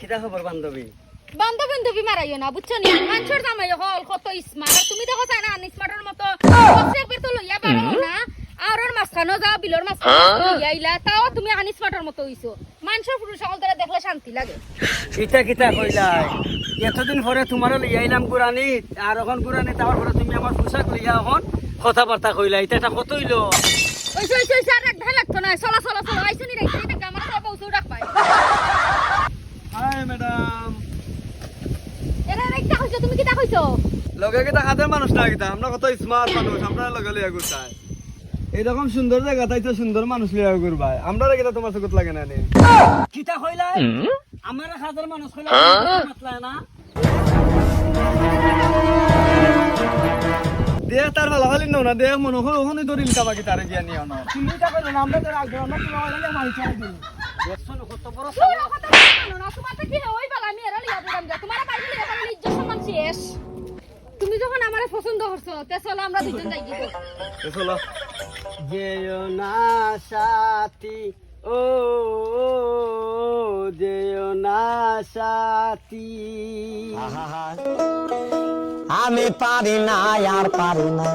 কিতা খবর বান্ধবী? বান্ধবী মারাইও না বুঝছো নি মানুষের জামাই হল কত স্মার্ট আর তুমি দেখো না স্মার্টের মতো একবার তো লইয়া পারো না আর ওর মাঝখানো যাও বিলর মাঝখানো লইয়া আইলা তাও তুমি আনি স্মার্টের মতো হইছো মানুষের পুরুষ সকল তারা দেখলে শান্তি লাগে। কিতা কিতা কইলাই এতদিন পরে তোমারও লইয়া আইলাম গুরানি আর এখন গুরানি তাওয়ার পরে তুমি আমার পোশাক লইয়া এখন কথাবার্তা কইলাই এটা কত হইলো? ওই আর রাখ ভাল লাগতো না চলা চলা চলা আইছো নি রাখছি এটা আমার সব বউসু রাখ পাই। High madam. এরা রাখতা কইছো তুমি কিটা কইছো? লগে কিটা খাদের মানুষ না কিটা আমরা কত স্মার্ট মানুষ আমরা লগে লিয়া ঘুরতাই এইরকম সুন্দর জায়গা তাই তো সুন্দর মানুষ লিয়া ঘুরবাই আমরা কিটা তোমার চোখত লাগে না নে কিতা কইলাই আমার হাজার মানুষ কইলা মাতলা না দেহ তার ভালো খালি না দেহ মনে হয় ওখানে দরিল কাবা কি তারে গিয়া নিও না তুমি কিতা কইলা না আমরা তো রাখবো আমরা তো লাগালে মারি চাই দিই দেখছো না কত বড় তুই না কথা বলো না তোমার তো কি হই বলা আমি এরা লিয়া দিলাম যা তোমার বাইরে লিয়া দিলাম ইজ্জত সম্মান শেষ। তুমি যখন আমারে পছন্দ করছো তে চলো আমরা দুইজন যাই গিয়ে চলো যেও না সাথী ও যেও না সাথী আমি পারি না আর পারি না